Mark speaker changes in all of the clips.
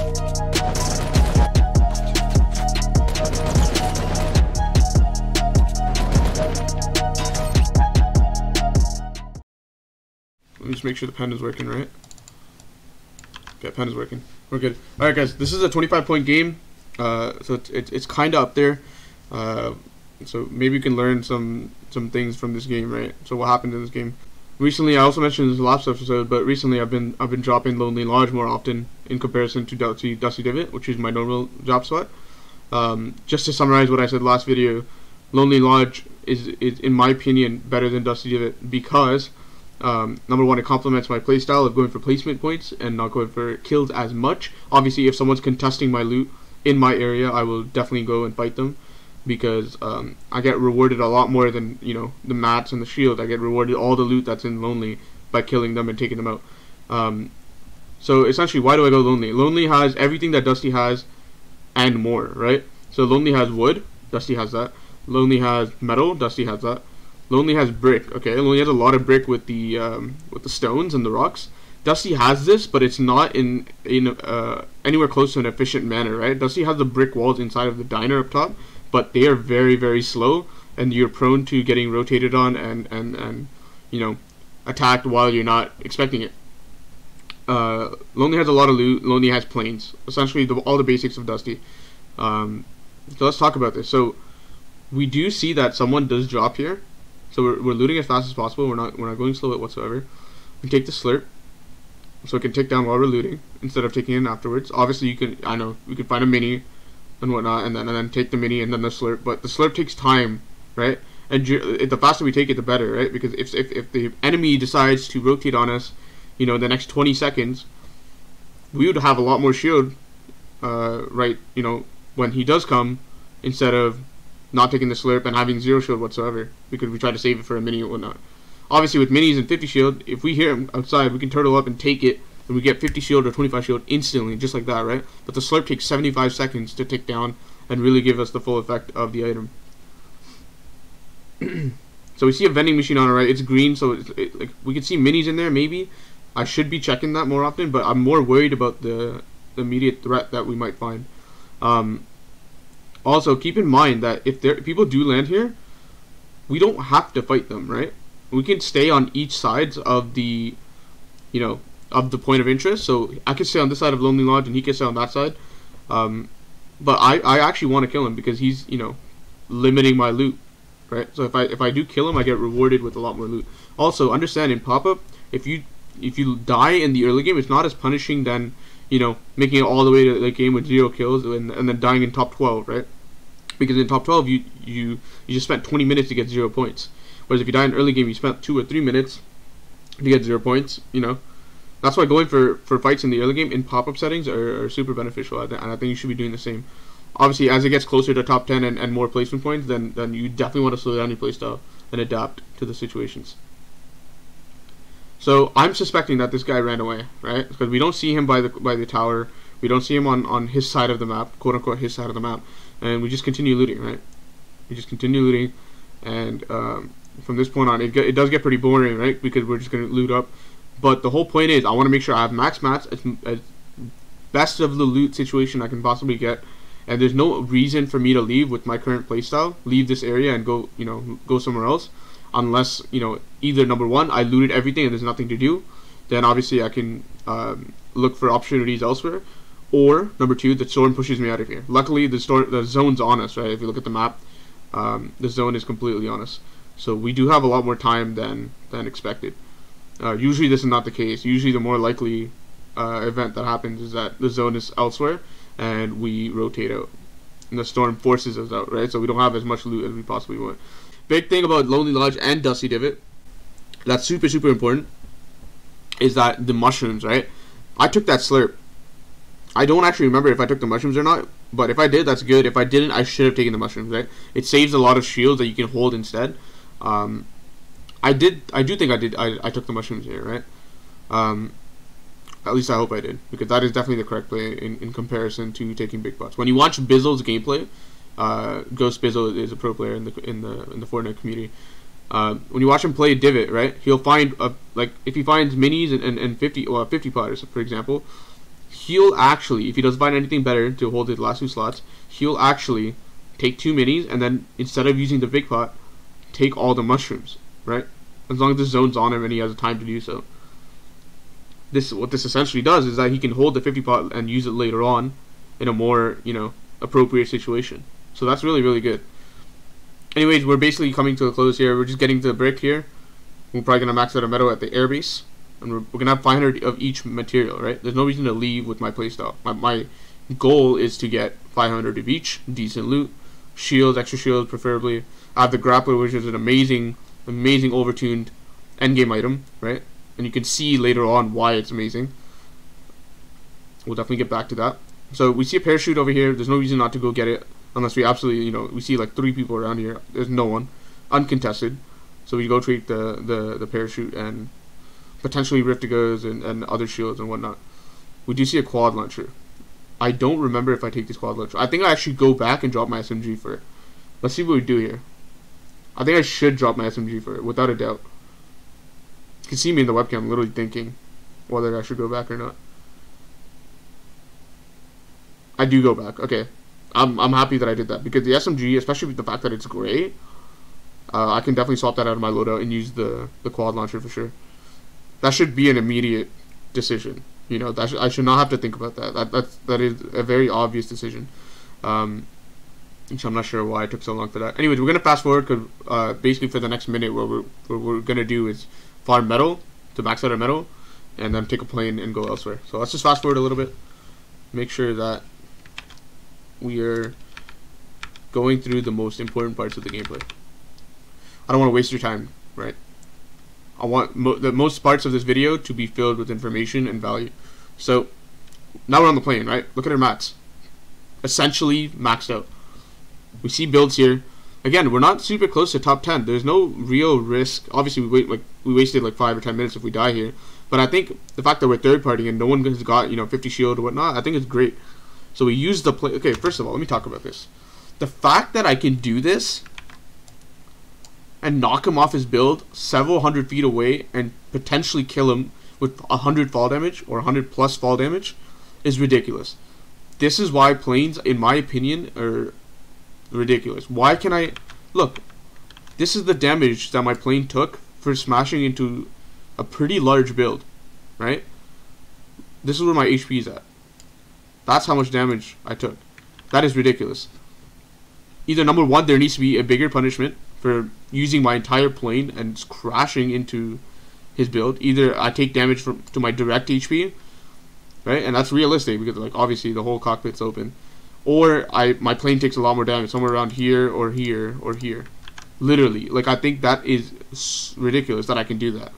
Speaker 1: Let me just make sure the pen is working, right? Okay, pen is working. We're good. All right, guys. This is a 25-point game, so it's kind of up there. So maybe you can learn some things from this game, right? So what happened in this game? Recently, I also mentioned this last episode, but recently I've been dropping Lonely Lodge more often in comparison to Dusty Divot, which is my normal drop spot. Just to summarize what I said last video, Lonely Lodge is in my opinion better than Dusty Divot because number one, it complements my playstyle of going for placement points and not going for kills as much. Obviously, if someone's contesting my loot in my area, I will definitely go and fight them because I get rewarded a lot more than, you know, the mats and the shield. I get rewarded all the loot that's in Lonely by killing them and taking them out. So essentially, why do I go Lonely? Lonely has everything that Dusty has and more, right? So Lonely has wood, Dusty has that. Lonely has metal, Dusty has that. Lonely has brick, okay? Lonely has a lot of brick with the stones and the rocks. Dusty has this, but it's not in anywhere close to an efficient manner, right? Dusty has the brick walls inside of the diner up top, but they are very, very slow, and you're prone to getting rotated on and you know, attacked while you're not expecting it. Lonely has a lot of loot. Lonely has planes, essentially all the basics of Dusty. So let's talk about this. So we do see that someone does drop here. So we're looting as fast as possible. We're not going slow whatsoever. We take the slurp, so it can tick down while we're looting instead of taking it afterwards. Obviously, I know we can find a mini and whatnot, and then take the mini and then the slurp. But the slurp takes time, right? And the faster we take it, the better, right? Because if the enemy decides to rotate on us, you know, the next 20 seconds, we would have a lot more shield, right? You know, when he does come, instead of not taking the slurp and having 0 shield whatsoever, because we try to save it for a mini or whatnot. Obviously, with minis and 50 shield, if we hear him outside, we can turtle up and take it, and we get 50 shield or 25 shield instantly, just like that, right? But the slurp takes 75 seconds to tick down and really give us the full effect of the item. So we see a vending machine on our right. It's green, so like we can see minis in there. Maybe I should be checking that more often, but I'm more worried about the immediate threat that we might find. Also, keep in mind that if people do land here, we don't have to fight them, right? We can stay on each side of the, you know, of the point of interest. So I can stay on this side of Lonely Lodge, and he can stay on that side. But I actually want to kill him because he's, you know, limiting my loot, right? So if I do kill him, I get rewarded with a lot more loot. Also, understand in pop-up, if you die in the early game, it's not as punishing than, you know, making it all the way to the game with 0 kills and then dying in top 12, right? Because in top 12, you just spent 20 minutes to get 0 points. Whereas if you die in early game, you spent 2 or 3 minutes to get 0 points, you know. That's why going for fights in the early game in pop-up settings are super beneficial, and I think you should be doing the same. Obviously, as it gets closer to top 10 and more placement points, then you definitely want to slow down your playstyle and adapt to the situations. So I'm suspecting that this guy ran away, right? Because we don't see him by the tower. We don't see him on his side of the map, quote unquote his side of the map, and we just continue looting, right? We just continue looting, and from this point on, it does get pretty boring, right? Because we're just gonna loot up. But the whole point is, I want to make sure I have max mats, as best of the loot situation I can possibly get, and there's no reason for me to leave with my current playstyle, leave this area and go, you know, go somewhere else. Unless, you know, either number one, I looted everything and there's nothing to do, then obviously I can look for opportunities elsewhere, or number two, the storm pushes me out of here. Luckily, the zone's on us, right? If you look at the map, the zone is completely on us, so we do have a lot more time than expected. Usually, this is not the case. Usually, the more likely event that happens is that the zone is elsewhere and we rotate out, and the storm forces us out, right? So we don't have as much loot as we possibly want. Big thing about Lonely Lodge and Dusty Divot that's super important is that the mushrooms, right? I took that slurp. I don't actually remember if I took the mushrooms or not, but if I did, that's good. If I didn't, I should have taken the mushrooms, right? It saves a lot of shields that you can hold instead. I do think I took the mushrooms here, right? At least I hope I did, because that is definitely the correct play in comparison to taking big pots. When you watch Bizzle's gameplay, Ghost Bizzle is a pro player in the Fortnite community. When you watch him play Divot, right, he'll find like if he finds minis and 50 potters, for example, he'll actually, if he doesn't find anything better to hold his last 2 slots, he'll actually take 2 minis, and then instead of using the big pot, take all the mushrooms, right? As long as the zone's on him and he has time to do so. What this essentially does is that he can hold the 50 pot and use it later on in a more, appropriate situation. So that's really, really good. Anyways, we're basically coming to a close here. We're just getting to the brick here. We're probably going to max out a metal at the airbase. And we're going to have 500 of each material, right? There's no reason to leave with my playstyle. My goal is to get 500 of each. Decent loot. Shields, extra shields preferably. I have the grappler, which is an amazing overtuned endgame item, right? And you can see later on why it's amazing. We'll definitely get back to that. So we see a parachute over here. There's no reason not to go get it. Unless we absolutely, we see like 3 people around here. There's no one. Uncontested. So we go take the parachute and potentially Riftigos and other shields and whatnot. We do see a quad launcher. I don't remember if I take this quad launcher. I think I actually go back and drop my SMG for it. Let's see what we do here. I think I should drop my SMG for it, without a doubt. You can see me in the webcam literally thinking whether I should go back or not. I do go back. Okay. I'm happy that I did that, because the SMG, especially with the fact that it's gray, I can definitely swap that out of my loadout and use the quad launcher for sure. That should be an immediate decision. I should not have to think about that. That is a very obvious decision. So I'm not sure why it took so long for that. Anyways, we're gonna fast forward because basically for the next minute, what we're gonna do is farm metal to max out our metal, and then take a plane and go elsewhere. So let's just fast forward a little bit. Make sure that we are going through the most important parts of the gameplay. I don't want to waste your time, right? I want the most parts of this video to be filled with information and value. So now we're on the plane, right? Look at our mats. Essentially maxed out. We see builds here. Again, we're not super close to top 10. There's no real risk. Obviously, we wasted like 5 or 10 minutes if we die here. But I think the fact that we're third party and no one has got 50 shield or whatnot, I think it's great. So we use the play. Okay, first of all, let me talk about this. The fact that I can do this and knock him off his build several hundred feet away and potentially kill him with 100 fall damage or 100 plus fall damage is ridiculous. This is why planes, in my opinion, are ridiculous. Why can I... Look, this is the damage that my plane took for smashing into a pretty large build, right? This is where my HP is at. That's how much damage I took. That is ridiculous. Either number one, there needs to be a bigger punishment for using my entire plane and crashing into his build. Either I take damage to my direct HP, right? And that's realistic because obviously the whole cockpit's open. Or my plane takes a lot more damage, somewhere around here or here or here. Literally, I think that is ridiculous that I can do that.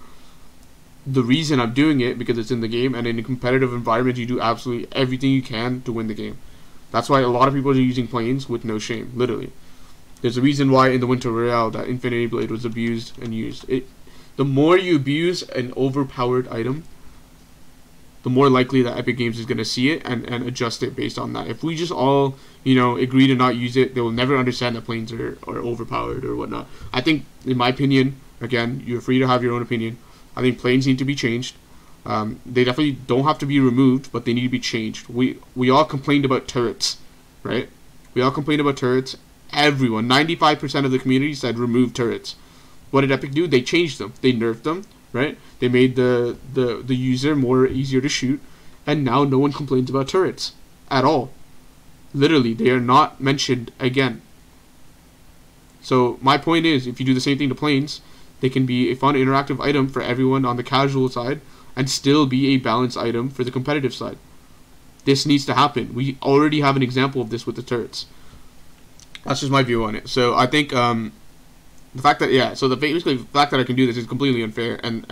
Speaker 1: The reason I'm doing it because it's in the game, and in a competitive environment you do absolutely everything you can to win the game. That's why a lot of people are using planes with no shame, literally. There's a reason why in the Winter Royale that Infinity Blade was abused and used. The more you abuse an overpowered item, the more likely that Epic Games is going to see it and adjust it based on that. If we just all, agree to not use it, they will never understand that planes are overpowered or whatnot. I think, in my opinion, again, you're free to have your own opinion, I think planes need to be changed. They definitely don't have to be removed, but they need to be changed. We all complained about turrets, right? We all complained about turrets. Everyone, 95% of the community said remove turrets. What did Epic do? They changed them. They nerfed them, right? They made the user easier to shoot, and now no one complains about turrets at all. Literally, they are not mentioned again. So my point is, if you do the same thing to planes, they can be a fun interactive item for everyone on the casual side and still be a balanced item for the competitive side. This needs to happen. We already have an example of this with the turrets. That's just my view on it. So I think the fact that basically the fact that I can do this is completely unfair, and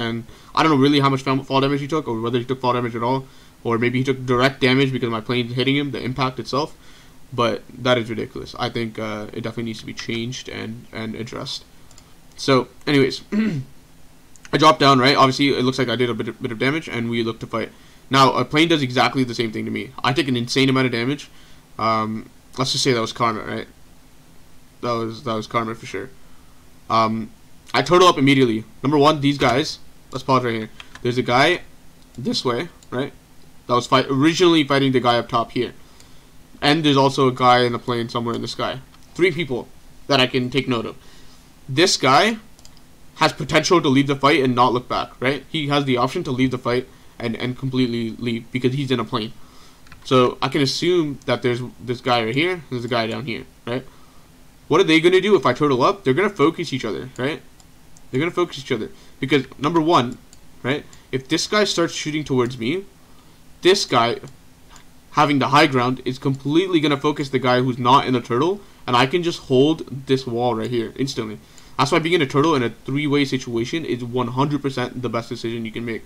Speaker 1: I don't know really how much fall damage he took, or whether he took fall damage at all, or maybe he took direct damage because my plane hitting him, the impact itself. But that is ridiculous. I think it definitely needs to be changed and addressed. So, anyways, I dropped down, right? Obviously, it looks like I did a bit of damage, and we look to fight. Now, a plane does exactly the same thing to me. I take an insane amount of damage. Let's just say that was karma, right? That was karma for sure. I total up immediately. Number one, these guys. Let's pause right here. There's a guy this way, right? that was originally fighting the guy up top here. And there's also a guy in the plane somewhere in the sky. 3 people that I can take note of. This guy has potential to leave the fight and not look back, right? He has the option to leave the fight and completely leave because he's in a plane. So I can assume that there's this guy right here, there's a guy down here, right? What are they going to do if I turtle up? They're going to focus each other, right? They're going to focus each other. Because, number one, right, if this guy starts shooting towards me, this guy, having the high ground, is completely going to focus the guy who's not in a turtle, and I can just hold this wall right here instantly. That's why being in a turtle in a 3-way situation is 100% the best decision you can make.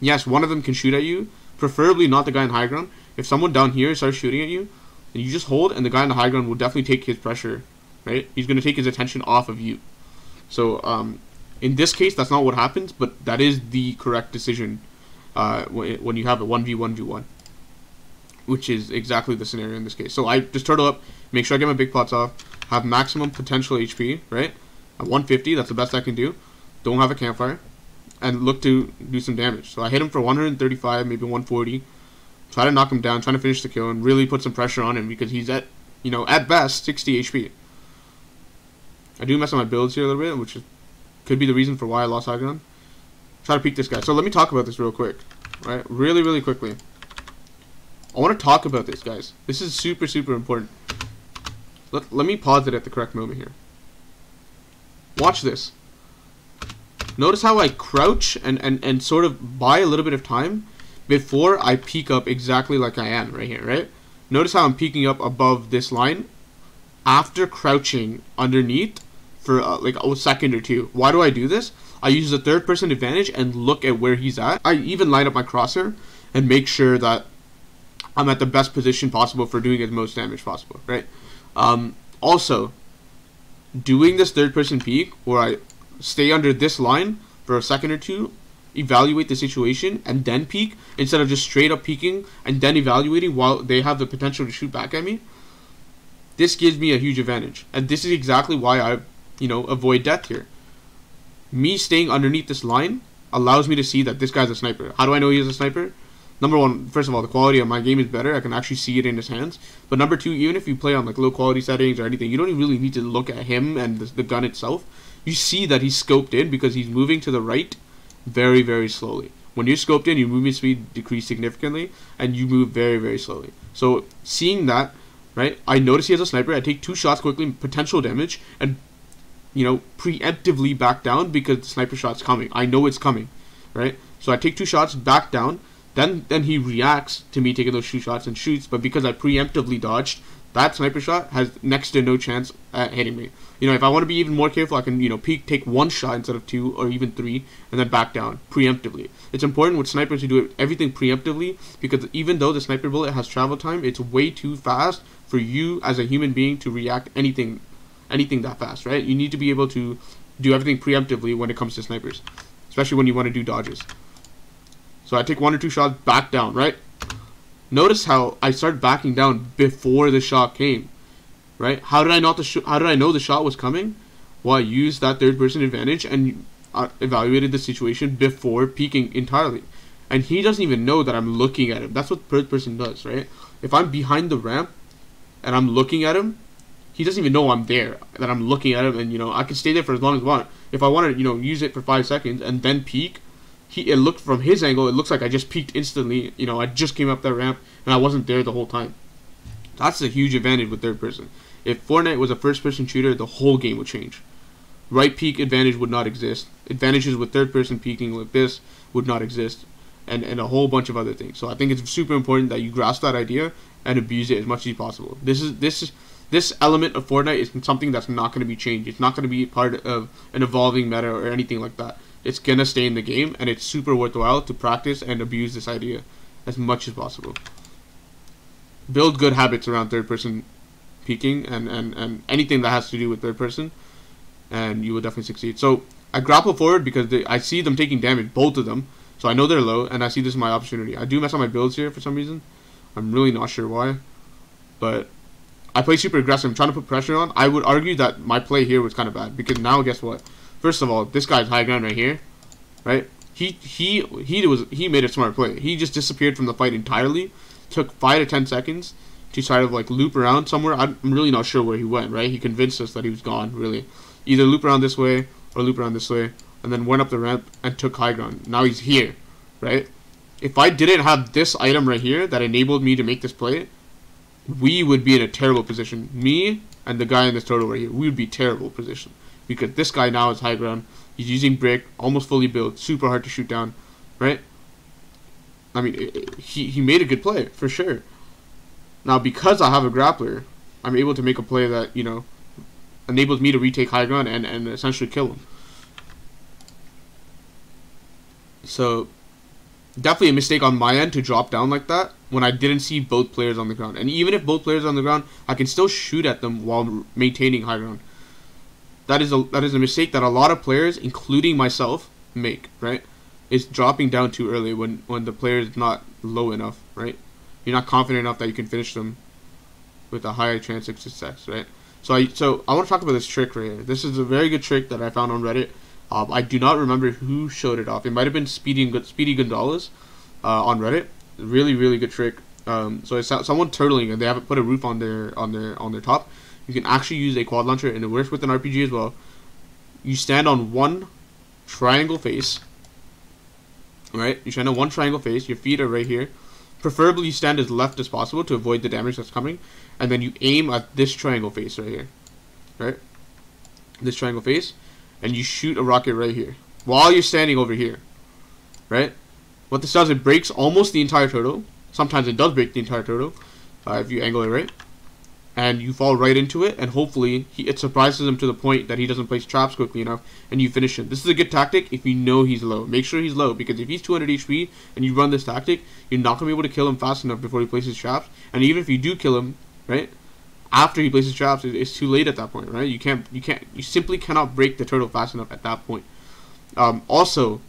Speaker 1: Yes, one of them can shoot at you, preferably not the guy in high ground. If someone down here starts shooting at you, then you just hold, and the guy in the high ground will definitely take his pressure, right? He's going to take his attention off of you. So, in this case, that's not what happens, but that is the correct decision when you have a 1v1v1, which is exactly the scenario in this case. So I just turtle up, make sure I get my big pots off, have maximum potential HP, right? At 150, that's the best I can do. Don't have a campfire, and look to do some damage. So I hit him for 135, maybe 140. Try to knock him down, trying to finish the kill, and really put some pressure on him because he's at, you know, at best 60 HP. I do mess up my builds here a little bit, which could be the reason for why I lost high ground. Try to peek this guy. So let me talk about this real quick, right? Really, really quickly. I want to talk about this, guys. This is super, super important. Let me pause it at the correct moment here. Watch this. Notice how I crouch and sort of buy a little bit of time before I peek up exactly like I am right here, right? Notice how I'm peeking up above this line after crouching underneath for like a second or two. Why do I do this? I use the third person advantage and look at where he's at. I even line up my crosshair and make sure that I'm at the best position possible for doing as most damage possible, right? Also, doing this third person peek where I stay under this line for a second or two, evaluate the situation, and then peek, instead of just straight up peeking and then evaluating while they have the potential to shoot back at me. This gives me a huge advantage, and this is exactly why I, you know, avoid death here. Me staying underneath this line allows me to see that this guy's a sniper. How do I know he's a sniper? Number one, first of all, the quality of my game is better. I can actually see it in his hands. But number two, even if you play on like low quality settings or anything, you don't even really need to look at him and the gun itself. You see that he's scoped in because he's moving to the right very, very slowly. When you're scoped in, your movement speed decreases significantly, and you move very, very slowly. So seeing that, right, I notice he has a sniper. I take 2 shots quickly, potential damage, and, you know, preemptively back down because the sniper shot's coming. I know it's coming, right? So I take 2 shots, back down. Then he reacts to me taking those 2 shots and shoots. But because I preemptively dodged, that sniper shot has next to no chance at hitting me. You know, if I want to be even more careful, I can, you know, peek, take 1 shot instead of 2 or even 3, and then back down preemptively. It's important with snipers to do everything preemptively, because even though the sniper bullet has travel time, it's way too fast for you as a human being to react anything that fast, right? You need to be able to do everything preemptively when it comes to snipers, especially when you want to do dodges. So I take 1 or 2 shots, back down, right? Notice how I started backing down before the shot came, right? How did I know the shot was coming? Well, I used that third person advantage and evaluated the situation before peeking entirely. And he doesn't even know that I'm looking at him. That's what third person does, right? If I'm behind the ramp and I'm looking at him, he doesn't even know I'm there, that I'm looking at him, and, you know, I can stay there for as long as I want. If I want to, you know, use it for 5 seconds and then peek, it looked from his angle, it looks like I just peeked instantly. You know, I just came up that ramp and I wasn't there the whole time. That's a huge advantage with third person. If Fortnite was a first person shooter, the whole game would change. Right peek advantage would not exist. Advantages with third person peeking like this would not exist, and a whole bunch of other things. So I think it's super important that you grasp that idea and abuse it as much as possible. This element of Fortnite is something that's not going to be changed. It's not going to be part of an evolving meta or anything like that. It's going to stay in the game, and it's super worthwhile to practice and abuse this idea as much as possible. Build good habits around third person peeking and anything that has to do with third person, and you will definitely succeed. So I grapple forward because I see them taking damage, both of them, so I know they're low, and I see this is my opportunity. I do mess up my builds here for some reason. I'm really not sure why, but I play super aggressive. I'm trying to put pressure on. I would argue that my play here was kind of bad, because now guess what? First of all, this guy's high ground right here, right? He made a smart play. He just disappeared from the fight entirely. Took 5 to 10 seconds to try to like loop around somewhere. I'm really not sure where he went. Right? He convinced us that he was gone. Really, either loop around this way or loop around this way, and then went up the ramp and took high ground. Now he's here. Right? If I didn't have this item right here that enabled me to make this play, we would be in a terrible position. Me and the guy in this turtle right here, we would be terrible position. Because this guy now is high ground. He's using brick, almost fully built, super hard to shoot down, right? I mean, he made a good play, for sure. Now, because I have a grappler, I'm able to make a play that, you know, enables me to retake high ground and essentially kill him. So, definitely a mistake on my end to drop down like that when I didn't see both players on the ground. And even if both players are on the ground, I can still shoot at them while maintaining high ground. That is a mistake that a lot of players, including myself, make, right? Is dropping down too early when the player is not low enough, right? You're not confident enough that you can finish them with a higher chance of success, right? So I want to talk about this trick right here. This is a very good trick that I found on Reddit. I do not remember who showed it off. It might have been Speedy Gonzalez on Reddit. Really, really good trick. So it's someone turtling and they haven't put a roof on their top. You can actually use a quad launcher, and it works with an RPG as well. You stand on one triangle face, right? You stand on one triangle face. Your feet are right here. Preferably you stand as left as possible to avoid the damage that's coming. And then you aim at this triangle face right here, right? This triangle face. And you shoot a rocket right here while you're standing over here, right? What this does, it breaks almost the entire turtle. Sometimes it does break the entire turtle if you angle it right. And you fall right into it, and hopefully it surprises him to the point that he doesn't place traps quickly enough, and you finish him. This is a good tactic if you know he's low. Make sure he's low, because if he's 200 HP and you run this tactic, you're not going to be able to kill him fast enough before he places traps. And even if you do kill him, right, after he places traps, it's too late at that point, right? You simply cannot break the turtle fast enough at that point. Also,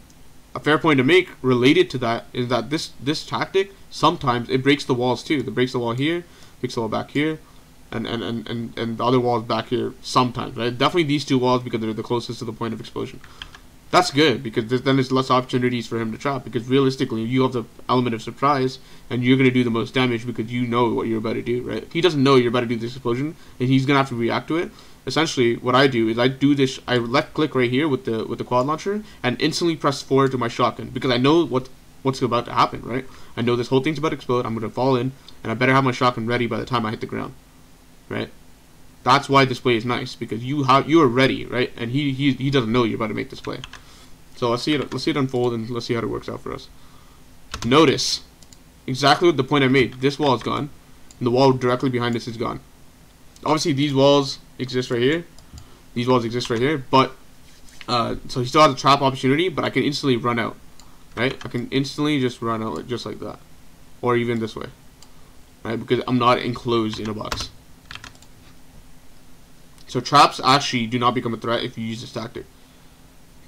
Speaker 1: a fair point to make related to that is that this tactic, sometimes it breaks the walls too. It breaks the wall here, breaks the wall back here, and the other walls back here sometimes, right? Definitely these two walls because they're the closest to the point of explosion. That's good because then there's less opportunities for him to trap, because realistically you have the element of surprise and you're going to do the most damage because you know what you're about to do, right? If he doesn't know you're about to do this explosion and he's going to have to react to it, essentially what I do is I do this, I left click right here with the quad launcher and instantly press forward to my shotgun because I know what's about to happen, right? I know this whole thing's about to explode, I'm going to fall in, and I better have my shotgun ready by the time I hit the ground. Right, that's why this play is nice, because you are ready, right? And he doesn't know you're about to make this play. So let's see it unfold and let's see how it works out for us. Notice exactly what the point I made. This wall is gone, and the wall directly behind us is gone. Obviously, these walls exist right here. These walls exist right here, but so he still has a trap opportunity, but I can instantly run out, right? I can instantly just run out just like that, or even this way, right? Because I'm not enclosed in a box. So traps actually do not become a threat if you use this tactic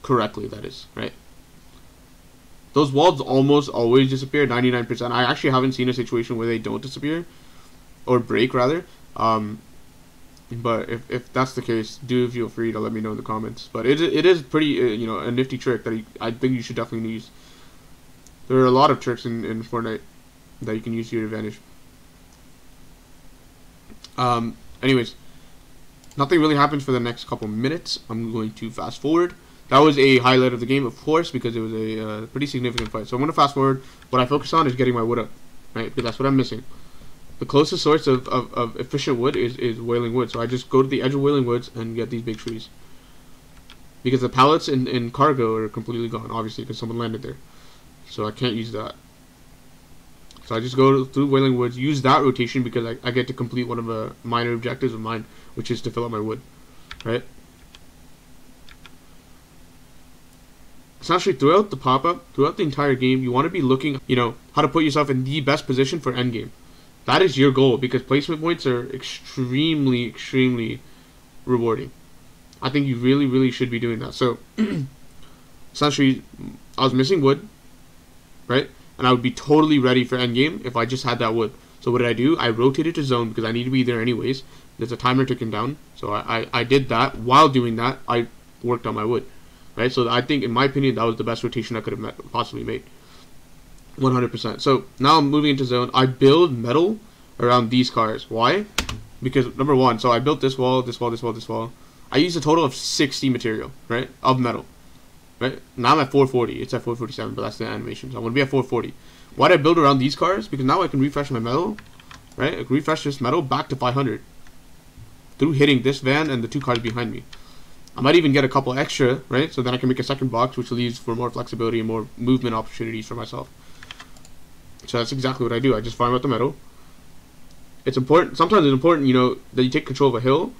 Speaker 1: correctly, that is, right? Those walls almost always disappear, 99%. I actually haven't seen a situation where they don't disappear, or break rather. But if that's the case, do feel free to let me know in the comments. But it is pretty, you know, a nifty trick that I think you should definitely use. There are a lot of tricks in Fortnite that you can use to your advantage. Anyways. Nothing really happens for the next couple minutes. I'm going to fast forward. That was a highlight of the game, of course, because it was a pretty significant fight. So I'm going to fast forward. What I focus on is getting my wood up, right? Because that's what I'm missing. The closest source of efficient wood is Wailing Wood. So I just go to the edge of Wailing Woods and get these big trees. Because the pallets in cargo are completely gone, obviously, because someone landed there. So I can't use that. So I just go through Wailing Woods, use that rotation because I get to complete one of the minor objectives of mine, which is to fill up my wood, right? Essentially, throughout the pop-up, throughout the entire game, you want to be looking, you know, how to put yourself in the best position for endgame. That is your goal, because placement points are extremely, extremely rewarding. I think you really, really should be doing that. So, essentially, I was missing wood, right? And I would be totally ready for endgame if I just had that wood. So what did I do? I rotated to zone because I need to be there anyways. There's a timer ticking down. So I did that. While doing that, I worked on my wood. right? So I think, in my opinion, that was the best rotation I could have possibly made. 100%. So now I'm moving into zone. I build metal around these cars. Why? Because number one, so I built this wall, this wall, this wall, this wall. I used a total of 60 material, right, of metal. Right? Now I'm at 440. It's at 447, but that's the animation. So I'm going to be at 440. Why did I build around these cars? Because now I can refresh my metal, right? I can refresh this metal back to 500 through hitting this van and the 2 cars behind me. I might even get a couple extra, right? So then I can make a second box, which leaves for more flexibility and more movement opportunities for myself. So that's exactly what I do. I just farm out the metal. It's important. Sometimes it's important, you know, that you take control of a hill.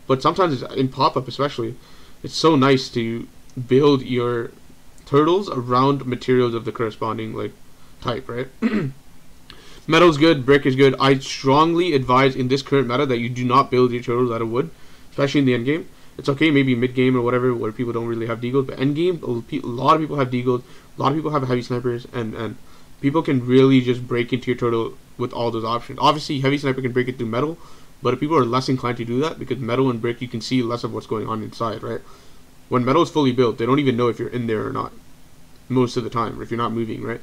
Speaker 1: But sometimes, it's, in pop-up especially, it's so nice to build your turtles around materials of the corresponding, like, type, right? Metal's good. Brick is good. I strongly advise in this current meta that you do not build your turtles out of wood, especially in the end game. It's okay maybe mid-game or whatever where people don't really have deagles, but end game, a lot of people have deagles, a lot of people have heavy snipers, and people can really just break into your turtle with all those options. Obviously, heavy sniper can break it through metal, but if people are less inclined to do that because metal and brick, you can see less of what's going on inside, right? When metal is fully built, they don't even know if you're in there or not most of the time, or if you're not moving, right?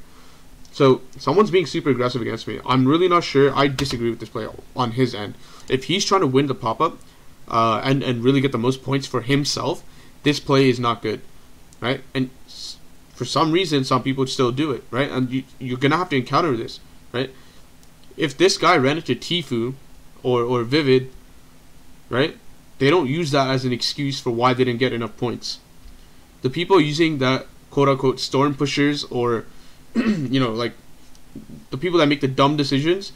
Speaker 1: So someone's being super aggressive against me. I'm really not sure. I disagree with this play on his end. If he's trying to win the pop-up and really get the most points for himself, this play is not good, right? And for some reason, some people still do it, right? And you're going to have to encounter this, right? If this guy ran into Tfue or Vivid, right, they don't use that as an excuse for why they didn't get enough points. The people using that quote-unquote storm pushers or, you know, like, the people that make the dumb decisions,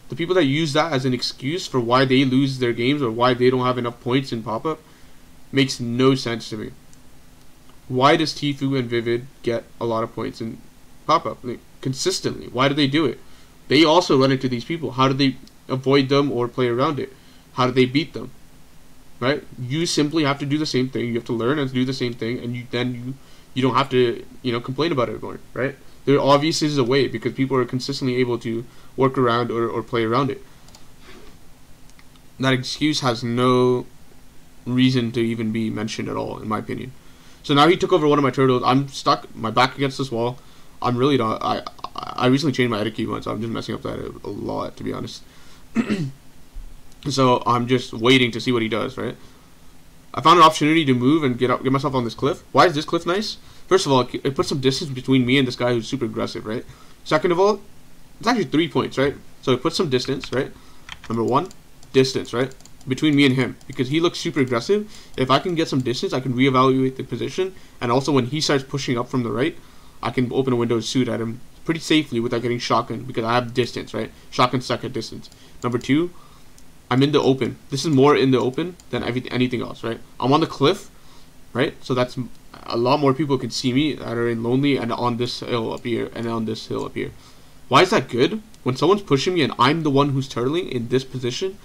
Speaker 1: the people that use that as an excuse for why they lose their games or why they don't have enough points in pop-up, makes no sense to me. Why does Tfue and Vivid get a lot of points in pop-up, like, consistently? Why do they do it? They also run into these people. How do they avoid them or play around it? How do they beat them? Right? You simply have to do the same thing. You have to learn and do the same thing, and you don't have to, you know, complain about it anymore, right? There obviously is a way because people are consistently able to work around or play around it. That excuse has no reason to even be mentioned at all, in my opinion. So now he took over one of my turtles. I'm stuck, my back against this wall. I'm really not. I recently changed my edit key once, so I'm just messing up that a lot, to be honest. So I'm just waiting to see what he does, right? I found an opportunity to move and get myself on this cliff. Why is this cliff nice? First of all, it puts some distance between me and this guy who's super aggressive, right? Second of all, it's actually 3 points, right? So it puts some distance, right? Number one, distance, right? Between me and him, because he looks super aggressive. If I can get some distance, I can reevaluate the position, and also when he starts pushing up from the right, I can open a window and shoot at him pretty safely without getting shotgun, because I have distance, right? Shotgun stuck at distance. Number two, I'm in the open. This is more in the open than anything else, right? I'm on the cliff, right? So that's a lot more people can see me that are in lonely and on this hill up here and on this hill up here. Why is that good? When someone's pushing me and I'm the one who's turtling in this position,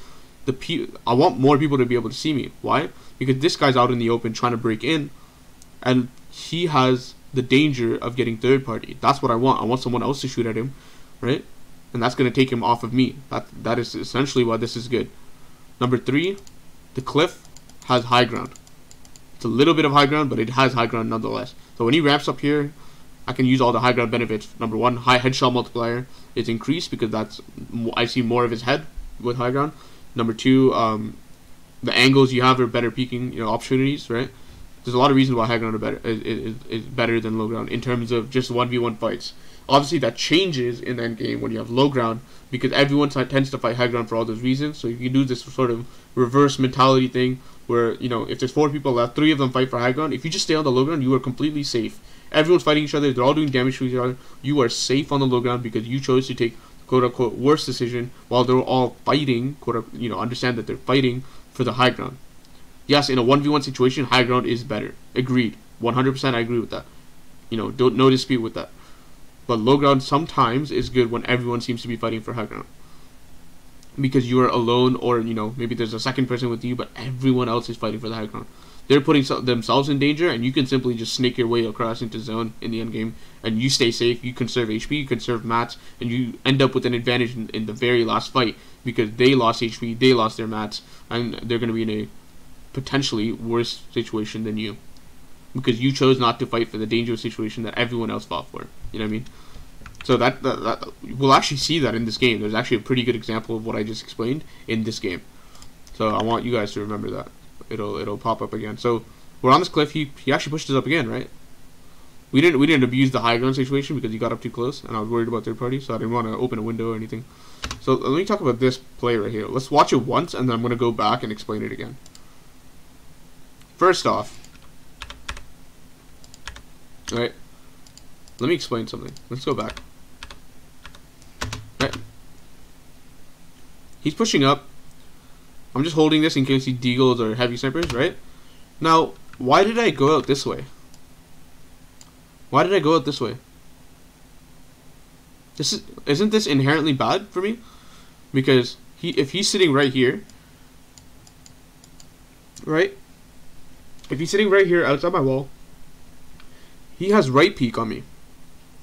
Speaker 1: I want more people to be able to see me. Why? Because this guy's out in the open trying to break in, and he has the danger of getting third party. That's what I want. I want someone else to shoot at him, right? And that's going to take him off of me. That is essentially why this is good. Number three, the cliff has high ground. It's a little bit of high ground, but it has high ground nonetheless. So when he ramps up here, I can use all the high ground benefits. Number one, high headshot multiplier is increased because I see more of his head with high ground. Number two, the angles you have are better peeking, opportunities, right? There's a lot of reasons why high ground is better than low ground in terms of just 1v1 fights. Obviously, that changes in the end game when you have low ground because everyone tends to fight high ground for all those reasons. So you can do this sort of reverse mentality thing where, if there's 4 people left, 3 of them fight for high ground. If you just stay on the low ground, you are completely safe. Everyone's fighting each other. They're all doing damage to each other. You are safe on the low ground because you chose to take quote-unquote worst decision while they're all fighting, understand that they're fighting for the high ground. Yes, in a 1v1 situation, high ground is better. Agreed. 100% I agree with that. No dispute with that. But low ground sometimes is good when everyone seems to be fighting for high ground. Because you are alone or, maybe there's a second person with you, but everyone else is fighting for the high ground. They're putting themselves in danger, and you can simply just snake your way across into zone in the end game, and you stay safe, you conserve HP, you conserve mats, and you end up with an advantage in the very last fight because they lost HP, they lost their mats, and they're going to be in a potentially worse situation than you. because you chose not to fight for the dangerous situation that everyone else fought for. You know what I mean? So that we'll actually see that in this game. There's actually a pretty good example of what I just explained in this game. So I want you guys to remember that. It'll pop up again. So we're on this cliff. He actually pushed us up again, right? We didn't abuse the high ground situation because he got up too close, and I was worried about third party, so I didn't want to open a window or anything. So let me talk about this play right here. Let's watch it once, and then I'm gonna go back and explain it again. First off, right? Let me explain something. Let's go back. Right. He's pushing up. I'm just holding this in case he deagles or heavy snipers, right? Now, why did I go out this way? Why did I go out this way? Isn't this inherently bad for me? Because if he's sitting right here, right? If he's sitting right here outside my wall, he has right peek on me.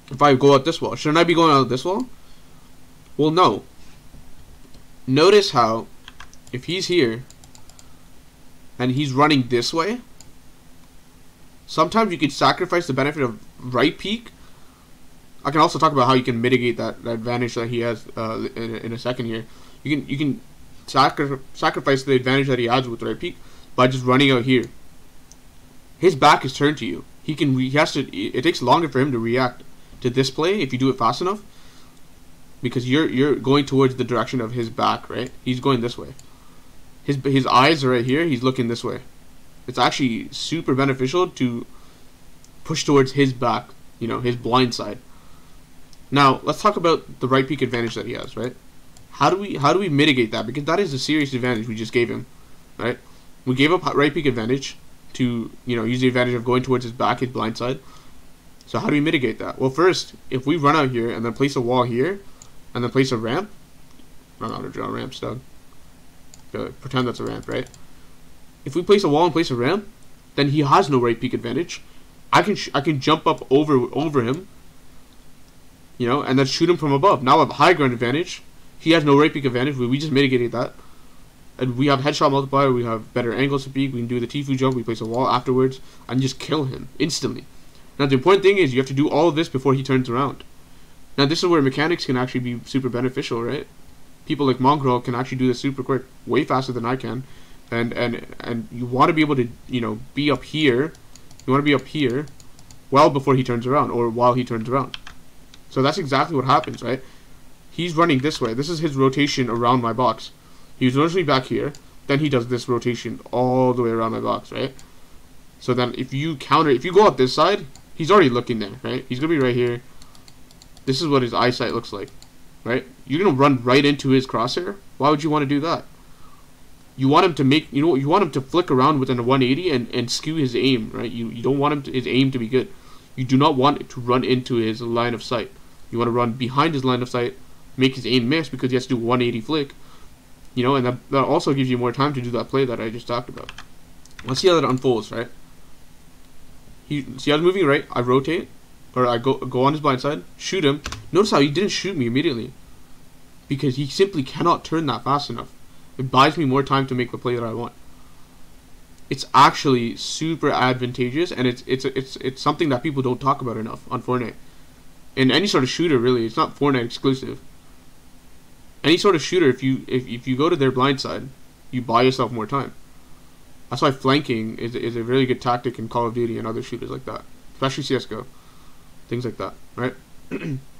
Speaker 1: If I go out this wall, shouldn't I be going out this wall? Well, no. Notice how, if he's here and he's running this way, sometimes you could sacrifice the benefit of right peek. I can also talk about how you can mitigate that advantage that he has in a second here. You can sacrifice the advantage that he has with right peek by just running out here. His back is turned to you. He has to. It takes longer for him to react to this play if you do it fast enough, because you're going towards the direction of his back, right? He's going this way. His eyes are right here. He's looking this way. It's actually super beneficial to push towards his back, you know, his blind side. Now, let's talk about the right peek advantage that he has, right? How do we mitigate that? Because that is a serious advantage we just gave him, right? We gave up right peek advantage to, you know, use the advantage of going towards his back, his blind side. So how do we mitigate that? Well, first, if we run out here and then place a wall here, and then place a ramp, run out of draw ramps, Doug. Pretend that's a ramp, right? If we place a wall and place a ramp, then he has no right peek advantage. I can jump up over him, you know, and then shoot him from above. Now I have a high ground advantage. He has no right peek advantage. We just mitigated that. And we have headshot multiplier. We have better angles to peek. We can do the Tifu jump. We place a wall afterwards and just kill him instantly. Now the important thing is you have to do all of this before he turns around. Now this is where mechanics can actually be super beneficial, right? People like Mongrel can actually do this super quick, way faster than I can. And you want to be able to, you know, be up here. You want to be up here well before he turns around, or while he turns around. So that's exactly what happens, right? He's running this way. This is his rotation around my box. He's originally back here. Then he does this rotation all the way around my box, right? So then if you go out this side, he's already looking there, right? He's going to be right here. This is what his eyesight looks like, right? You're going to run right into his crosshair. Why would you want to do that? You want him to make, you know, you want him to flick around within a 180 and skew his aim, right? You don't want his aim to be good. You do not want it to run into his line of sight. You want to run behind his line of sight, make his aim miss because he has to do 180 flick, you know, and that also gives you more time to do that play that I just talked about. Let's see how that unfolds, right? See how I'm moving right? I rotate, or I go on his blind side, shoot him. Notice how he didn't shoot me immediately, because he simply cannot turn that fast enough. It buys me more time to make the play that I want. It's actually super advantageous, and it's something that people don't talk about enough on Fortnite. In any sort of shooter, really, it's not Fortnite exclusive. Any sort of shooter, if you go to their blind side, you buy yourself more time. That's why flanking is a really good tactic in Call of Duty and other shooters like that, especially CS:GO, things like that, right?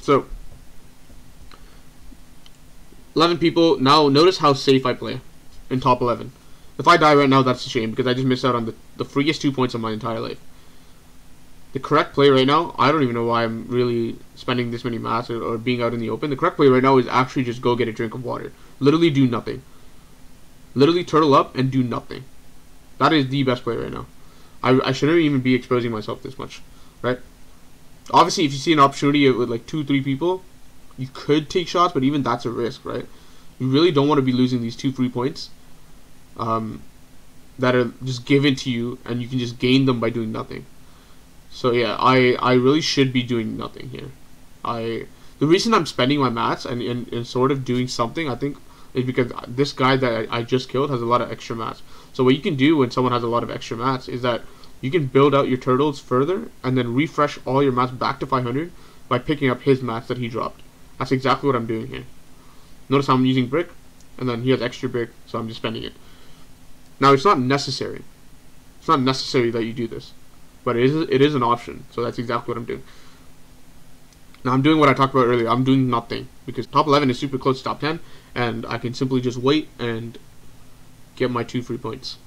Speaker 1: So 11 people. Now notice how safe I play in top 11. If I die right now, that's a shame because I just missed out on the freest 2 points of my entire life. The correct play right now, I don't even know why I'm really spending this many mats or being out in the open. The correct play right now is actually just go get a drink of water. Literally do nothing. Literally turtle up and do nothing. That is the best play right now. I shouldn't even be exposing myself this much, right? Obviously, if you see an opportunity with like 2-3 people, you could take shots, but even that's a risk, right? You really don't want to be losing these 2 free points that are just given to you, and you can just gain them by doing nothing. So yeah, I really should be doing nothing here. The reason I'm spending my mats and sort of doing something, I think, is because this guy that I just killed has a lot of extra mats. So what you can do when someone has a lot of extra mats is that you can build out your turtles further and then refresh all your mats back to 500 by picking up his mats that he dropped. That's exactly what I'm doing here. Notice how I'm using brick, and then he has extra brick, so I'm just spending it. Now, it's not necessary. It's not necessary that you do this, but it is an option, so that's exactly what I'm doing. Now, I'm doing what I talked about earlier. I'm doing nothing, because top 11 is super close to top 10, and I can simply just wait and get my 2 free points.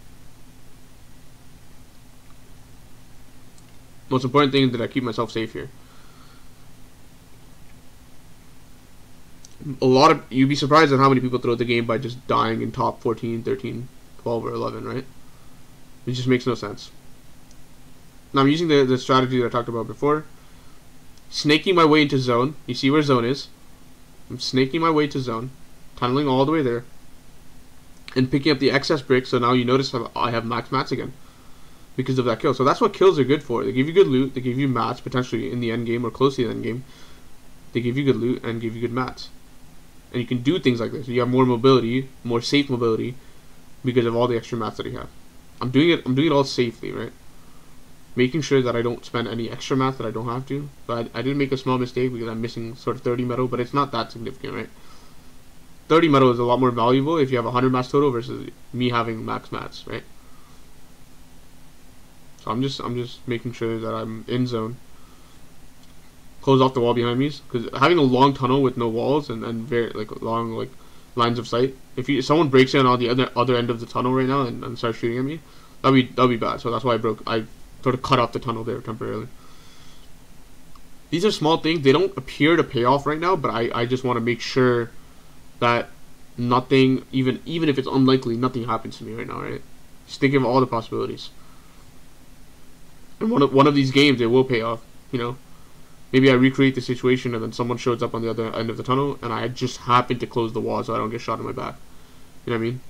Speaker 1: Most important thing is that I keep myself safe here. You'd be surprised at how many people throw the game by just dying in top 14, 13, 12, or 11, right? It just makes no sense. Now I'm using the strategy that I talked about before. Snaking my way into zone. You see where zone is. I'm snaking my way to zone. Tunneling all the way there. And picking up the excess bricks, so now you notice I have max mats again. Because of that kill. So that's what kills are good for. They give you good loot, they give you mats, potentially in the end game or close to the end game. They give you good loot and give you good mats. And you can do things like this. You have more mobility, more safe mobility, because of all the extra mats that you have. I'm doing it all safely, right? Making sure that I don't spend any extra mats that I don't have to. But I did make a small mistake because I'm missing sort of 30 metal, but it's not that significant, right? 30 metal is a lot more valuable if you have 100 mats total versus me having max mats, right? So I'm just making sure that I'm in zone. Close off the wall behind me, because having a long tunnel with no walls and very long lines of sight. If someone breaks in on the other end of the tunnel right now and starts shooting at me, that'll be bad. So that's why I sort of cut off the tunnel there temporarily. These are small things. They don't appear to pay off right now, but I just want to make sure that nothing, even if it's unlikely, nothing happens to me right now, right? Just think of all the possibilities. And one of these games, it will pay off, you know. Maybe I recreate the situation and then someone shows up on the other end of the tunnel and I just happen to close the wall so I don't get shot in my back. You know what I mean?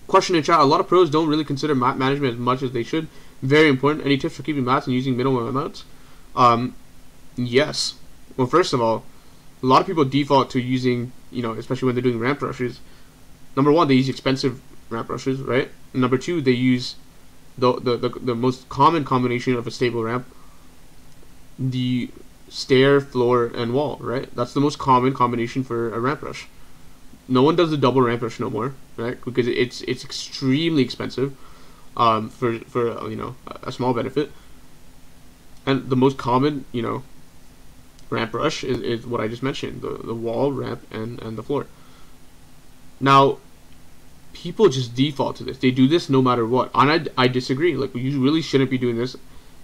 Speaker 1: Question in chat, a lot of pros don't really consider mat management as much as they should. Very important. Any tips for keeping mats and using minimal amounts? Yes. Well, first of all, a lot of people default to using, you know, especially when they're doing ramp rushes. Number one, they use expensive ramp rushes, right? And number two, they use the most common combination of a stable ramp, the stair, floor, and wall, right? That's the most common combination for a ramp rush. No one does the double ramp rush no more, right? Because it's extremely expensive for you know, a small benefit. And the most common, you know, ramp rush is what I just mentioned, the wall, ramp, and the floor. Now, people just default to this. They do this no matter what. And I disagree. Like, you really shouldn't be doing this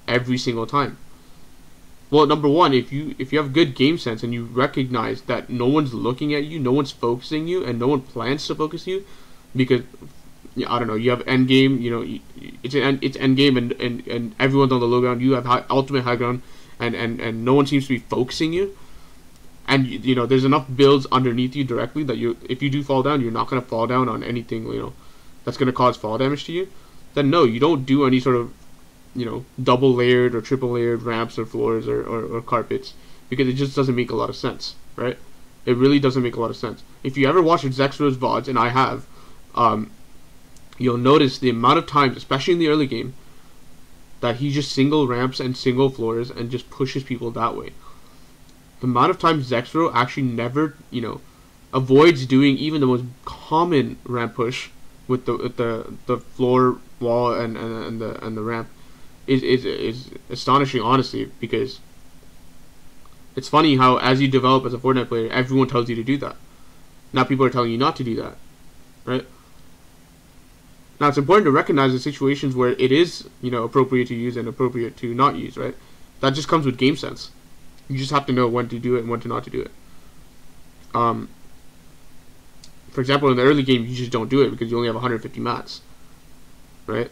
Speaker 1: every single time. Well, number one, if you have good game sense and you recognize that no one's looking at you, no one's focusing you, and no one plans to focus you, because I don't know, you have Endgame, you know, it's Endgame and everyone's on the low ground, you have ultimate high ground, and no one seems to be focusing you, and you know there's enough builds underneath you directly that if you do fall down, you're not gonna fall down on anything, you know, that's gonna cause fall damage to you. Then no, you don't do any sort of, you know, double layered or triple layered ramps or floors or carpets, because it just doesn't make a lot of sense, right? It really doesn't make a lot of sense. If you ever watch Zexro's VODs, and I have, you'll notice the amount of times, especially in the early game, that he just single ramps and single floors and just pushes people that way. The amount of times Zexro actually never, you know, avoids doing even the most common ramp push with the floor, wall, and the ramp is astonishing, honestly, because it's funny how as you develop as a Fortnite player, everyone tells you to do that. Now people are telling you not to do that, right? Now it's important to recognize the situations where it is, you know, appropriate to use and appropriate to not use, right? That just comes with game sense. You just have to know when to do it and when to not to do it. For example, in the early game, you just don't do it because you only have 150 mats, right?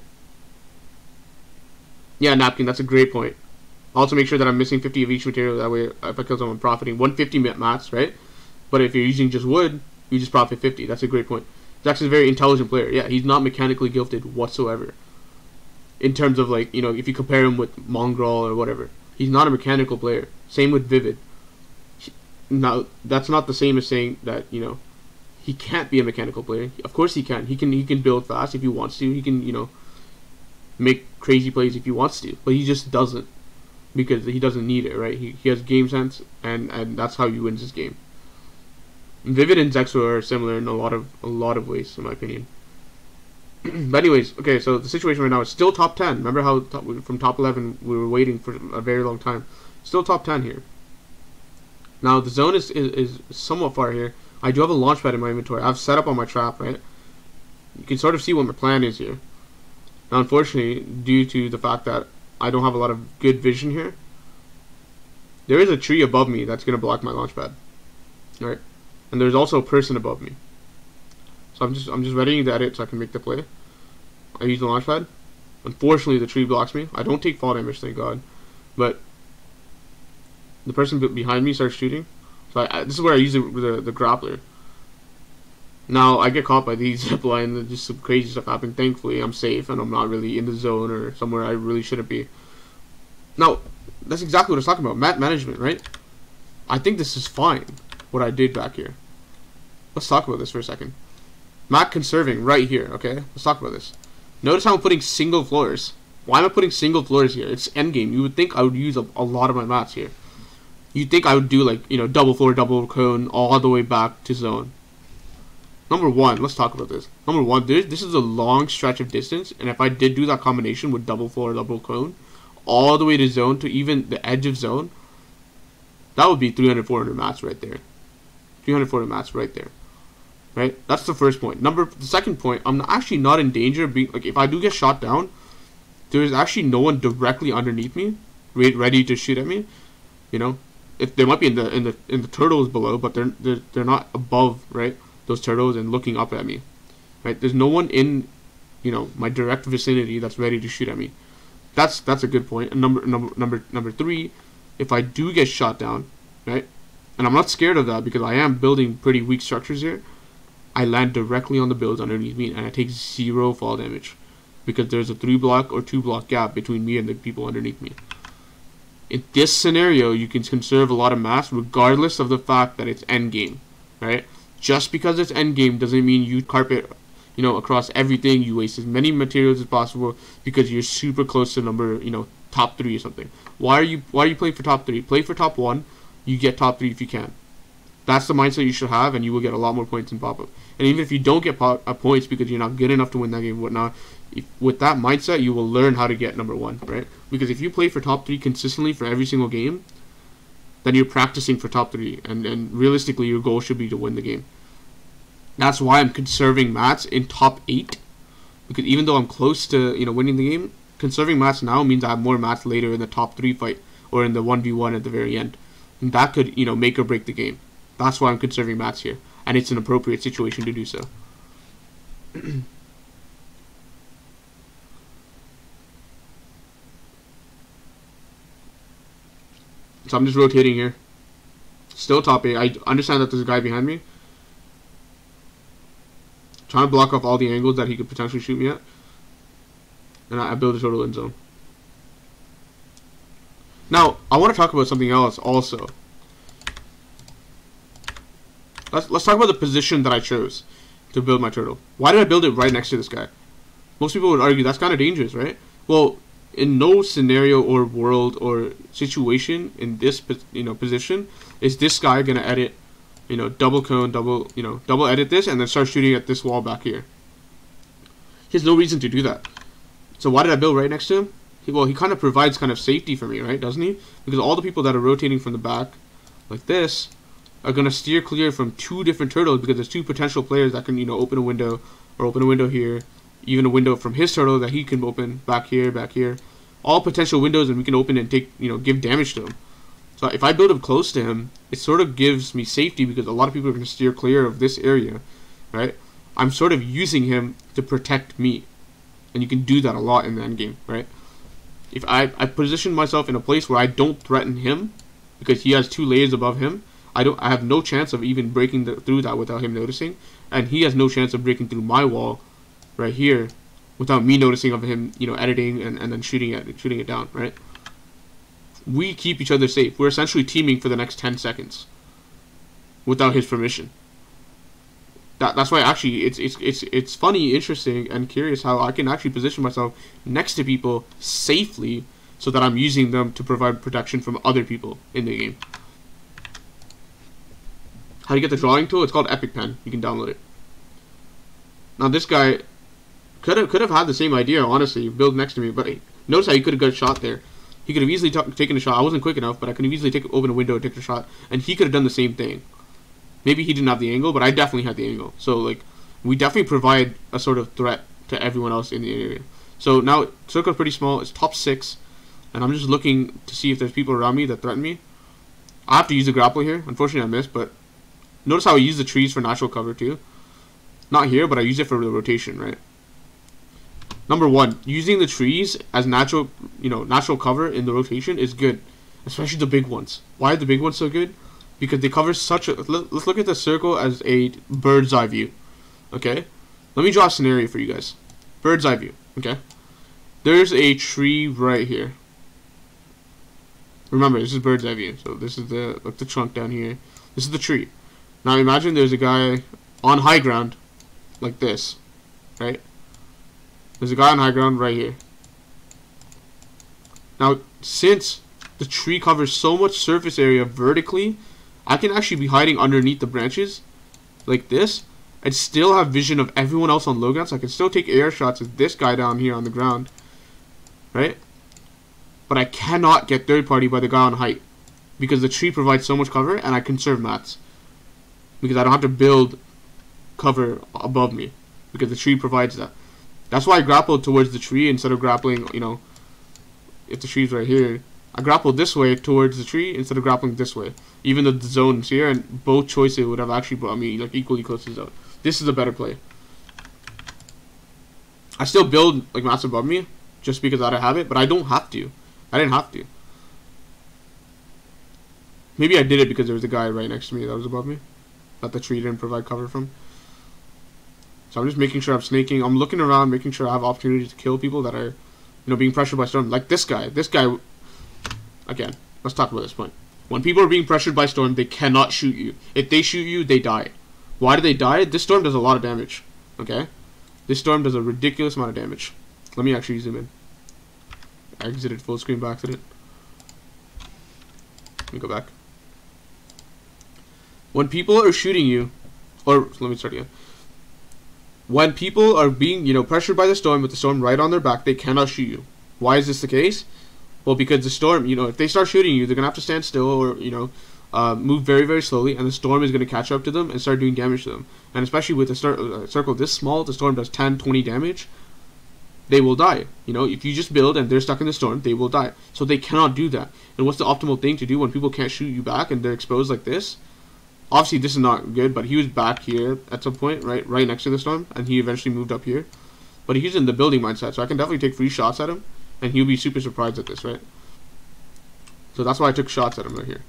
Speaker 1: Yeah, napkin, that's a great point. Also make sure that I'm missing 50 of each material, that way if I kill someone, I'm profiting 150 mats, right? But if you're using just wood, you just profit 50. That's a great point. Zax is a very intelligent player. Yeah, he's not mechanically gifted whatsoever. In terms of, like, you know, if you compare him with Mongrel or whatever. He's not a mechanical player. Same with Vivid. Now, that's not the same as saying that, you know, he can't be a mechanical player. Of course he can. He can build fast if he wants to. He can, you know, make crazy plays if he wants to, but he just doesn't, because he doesn't need it, right? He has game sense, and that's how he wins this game. Vivid and Zexo are similar in a lot of ways, in my opinion. But anyways, okay, so the situation right now is still top 10. Remember how from top 11 we were waiting for a very long time. Still top 10 here. Now the zone is somewhat far here. I do have a launch pad in my inventory. I've set up on my trap, right? You can sort of see what my plan is here. Now unfortunately, due to the fact that I don't have a lot of good vision here, there is a tree above me that's going to block my launch pad. Alright? And there's also a person above me. So I'm just readying to edit so I can make the play. I use the launch pad. Unfortunately, the tree blocks me. I don't take fall damage, thank God. But the person behind me starts shooting. So this is where I use the grappler. Now I get caught by these zip lines and just some crazy stuff happening. Thankfully, I'm safe and I'm not really in the zone or somewhere I really shouldn't be. Now, that's exactly what I was talking about. Map management, right? I think this is fine, what I did back here. Let's talk about this for a second. Map conserving right here, okay? Let's talk about this. Notice how I'm putting single floors. Why am I putting single floors here? It's endgame. You would think I would use a lot of my mats here. You'd think I would do, like, you know, double floor, double cone, all the way back to zone. Number one, let's talk about this. Number one, this is a long stretch of distance, and if I did do that combination with double floor, double cone, all the way to zone, to even the edge of zone, that would be 300, 400 mats right there. 300, 400 mats right there. Right? That's the first point. The second point, I'm actually not in danger of being, like, if I do get shot down, there's actually no one directly underneath me, ready to shoot at me. You know, if they might be in the turtles below, but they're not above, right? Those turtles and looking up at me. Right? There's no one in, you know, my direct vicinity that's ready to shoot at me. That's a good point. And number three, if I do get shot down, right? And I'm not scared of that because I am building pretty weak structures here. I land directly on the builds underneath me and I take 0 fall damage because there's a 3-block or 2-block gap between me and the people underneath me. In this scenario, you can conserve a lot of mass regardless of the fact that it's endgame, right? Just because it's endgame doesn't mean you carpet, you know, across everything. You waste as many materials as possible because you're super close to number, you know, top 3 or something. Why are you playing for top 3? Play for top 1. You get top 3 if you can. That's the mindset you should have, and you will get a lot more points in pop-up. And even if you don't get points because you're not good enough to win that game and whatnot, with that mindset, you will learn how to get number 1, right? Because if you play for top 3 consistently for every single game, then you're practicing for top 3, and realistically, your goal should be to win the game. That's why I'm conserving mats in top 8, because even though I'm close to, you know, winning the game, conserving mats now means I have more mats later in the top 3 fight or in the 1v1 at the very end, and that could, you know, make or break the game. That's why I'm conserving mats here, and it's an appropriate situation to do so. So I'm just rotating here. Still top 8. I understand that there's a guy behind me. Trying to block off all the angles that he could potentially shoot me at. And I build a total end zone. Now, I want to talk about something else also. Let's talk about the position that I chose to build my turtle. Why did I build it right next to this guy? Most people would argue that's kind of dangerous, right? Well, in no scenario or world or situation in this, you know, position is this guy gonna edit, you know, double cone, double edit this and then start shooting at this wall back here. He has no reason to do that. So why did I build right next to him? Well, he kind of provides kind of safety for me, right? Doesn't he? Because all the people that are rotating from the back like this are going to steer clear from 2 different turtles because there's 2 potential players that can, you know, open a window or open a window here, even a window from his turtle that he can open back here. All potential windows, and we can open and take, you know, give damage to him. So if I build up close to him, it sort of gives me safety because a lot of people are going to steer clear of this area, right? I'm sort of using him to protect me, and you can do that a lot in the end game, right? If I position myself in a place where I don't threaten him because he has 2 layers above him, I have no chance of even breaking through that without him noticing, and he has no chance of breaking through my wall right here without me noticing of him, you know, editing and then shooting it down, right? We keep each other safe. We're essentially teaming for the next 10 seconds without his permission. That's why actually it's funny, interesting, and curious how I can actually position myself next to people safely so that I'm using them to provide protection from other people in the game. How do you get the drawing tool? It's called Epic Pen. You can download it. Now this guy could have had the same idea, honestly, build next to me, but notice how he could have got a shot there. He could have easily taken a shot. I wasn't quick enough, but I could have easily opened a window and taken a shot, and he could have done the same thing. Maybe he didn't have the angle, but I definitely had the angle. So, like, we definitely provide a sort of threat to everyone else in the area. So now, circle's pretty small. It's top 6, and I'm just looking to see if there's people around me that threaten me. I have to use the grapple here. Unfortunately, I missed, but notice how I use the trees for natural cover, too. Not here, but I use it for the rotation, right? Number 1, using the trees as natural cover in the rotation is good, especially the big ones. Why are the big ones so good? Because they cover such a... Let's look at the circle as a bird's eye view, okay? Let me draw a scenario for you guys. Bird's eye view, okay? There's a tree right here. Remember, this is bird's eye view, so this is the trunk down here. This is the tree. Now imagine there's a guy on high ground, like this, right? There's a guy on high ground right here. Now, since the tree covers so much surface area vertically, I can actually be hiding underneath the branches, like this, and still have vision of everyone else on low ground, so I can still take air shots of this guy down here on the ground, right? But I cannot get third party by the guy on height, because the tree provides so much cover, and I conserve mats. Because I don't have to build cover above me, because the tree provides that. That's why I grappled towards the tree instead of grappling, if the tree's right here. I grappled this way towards the tree instead of grappling this way. Even though the zone's here, and both choices would have actually brought me like equally close to the zone. This is a better play. I still build like mats above me, just because I don't have it, but I don't have to. I didn't have to. Maybe I did it because there was a guy right next to me that was above me, that the tree didn't provide cover from. So I'm just making sure I'm snaking. I'm looking around, making sure I have opportunities to kill people that are, being pressured by storm. Like this guy. This guy. Again, let's talk about this point. When people are being pressured by storm, they cannot shoot you. If they shoot you, they die. Why do they die? This storm does a lot of damage. Okay? This storm does a ridiculous amount of damage. Let me actually zoom in. I exited full screen by accident. Let me go back. When people are shooting you, or let me start again. When people are being, pressured by the storm with the storm right on their back, they cannot shoot you. Why is this the case? Well, because the storm, if they start shooting you, they're going to have to stand still or, move very, very slowly, and the storm is going to catch up to them and start doing damage to them. And especially with a circle this small, the storm does 10, 20 damage, they will die. If you just build and they're stuck in the storm, they will die. So they cannot do that. And what's the optimal thing to do when people can't shoot you back and they're exposed like this? Obviously, this is not good, but he was back here at some point, right next to the storm, and he eventually moved up here. But he's in the building mindset, so I can definitely take free shots at him, and he'll be super surprised at this, right? So that's why I took shots at him right here.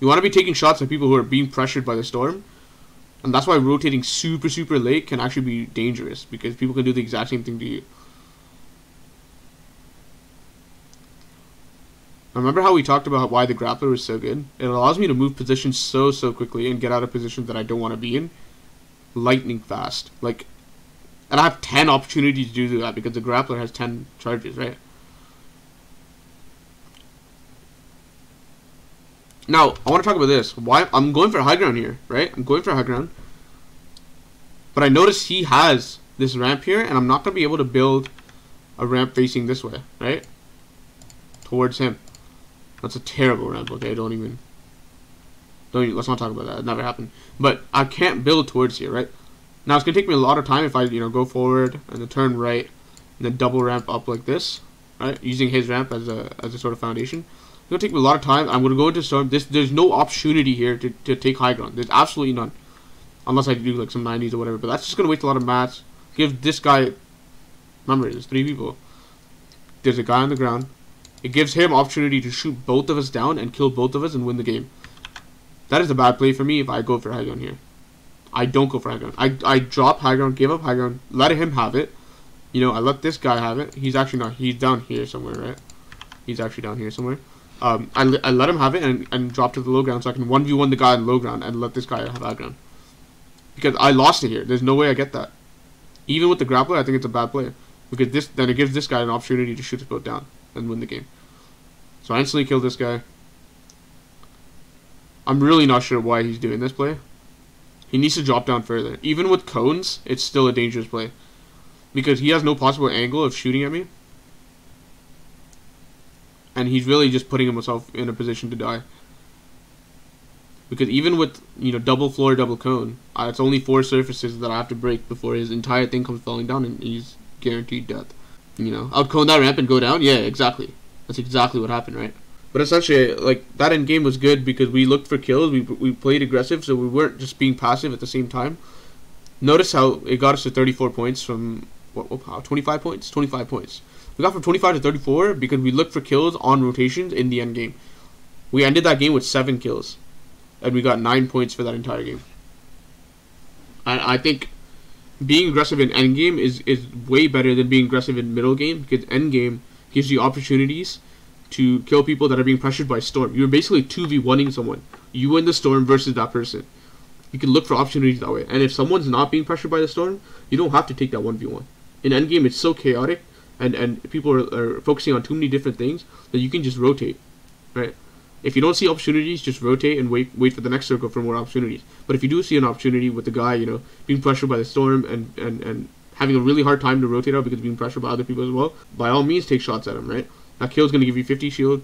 Speaker 1: You want to be taking shots at people who are being pressured by the storm, and that's why rotating super, super late can actually be dangerous, because people can do the exact same thing to you. Remember how we talked about why the grappler is so good? It allows me to move positions so quickly and get out of positions that I don't want to be in lightning fast. And I have 10 opportunities to do that because the grappler has 10 charges, right? Now, I want to talk about this. Why I'm going for high ground here, right? I'm going for high ground. But I notice he has this ramp here, and I'm not going to be able to build a ramp facing this way, right? Towards him. That's a terrible ramp, okay? Don't even, let's not talk about that. It never happened. But I can't build towards here, right? Now, it's going to take me a lot of time if I, go forward and then turn right and then double ramp up like this, right? Using his ramp as a sort of foundation. It's going to take me a lot of time. I'm going to go into storm. There's no opportunity here to take high ground. There's absolutely none. Unless I do, like, some 90s or whatever. But that's just going to waste a lot of mats. Give this guy, remember, there's 3 people. There's a guy on the ground. It gives him opportunity to shoot both of us down and kill both of us and win the game. That is a bad play for me if I go for high ground here. I don't go for high ground. I drop high ground, give up high ground, let him have it. I let this guy have it. He's actually not. He's down here somewhere, right? He's actually down here somewhere. I let him have it and drop to the low ground so I can 1v1 the guy on low ground and let this guy have high ground. because I lost it here. There's no way I get that. Even with the grappler, I think it's a bad play, because then it gives this guy an opportunity to shoot his boat down and win the game. So I instantly killed this guy. I'm really not sure why he's doing this play. He needs to drop down further. Even with cones, it's still a dangerous play, because he has no possible angle of shooting at me, and he's really just putting himself in a position to die. Because even with, you know, double floor, double cone, it's only 4 surfaces that I have to break before his entire thing comes falling down, and he's guaranteed death. You know, out cone that ramp and go down. Yeah, exactly. That's exactly what happened, right? But essentially, like, that end game was good because we looked for kills. We played aggressive, so we weren't just being passive at the same time. Notice how it got us to 34 points from 25 points. 25 points. We got from 25 to 34 because we looked for kills on rotations in the end game. We ended that game with 7 kills. And we got 9 points for that entire game. And I think being aggressive in endgame is way better than being aggressive in middle game, because endgame gives you opportunities to kill people that are being pressured by storm. You're basically 2v1ing someone. You in the storm versus that person. You can look for opportunities that way. And if someone's not being pressured by the storm, you don't have to take that 1v1. In endgame, it's so chaotic, and people are focusing on too many different things that you can just rotate, right? If you don't see opportunities, just rotate and wait for the next circle for more opportunities. But if you do see an opportunity with the guy, you know, being pressured by the storm and having a really hard time to rotate out because being pressured by other people as well, by all means take shots at him, right? That kill is going to give you 50 shield,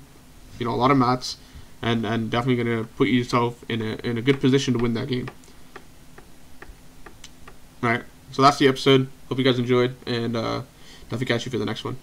Speaker 1: you know, a lot of mats, and definitely going to put yourself in a good position to win that game. Alright, so that's the episode. Hope you guys enjoyed, and definitely catch you for the next one.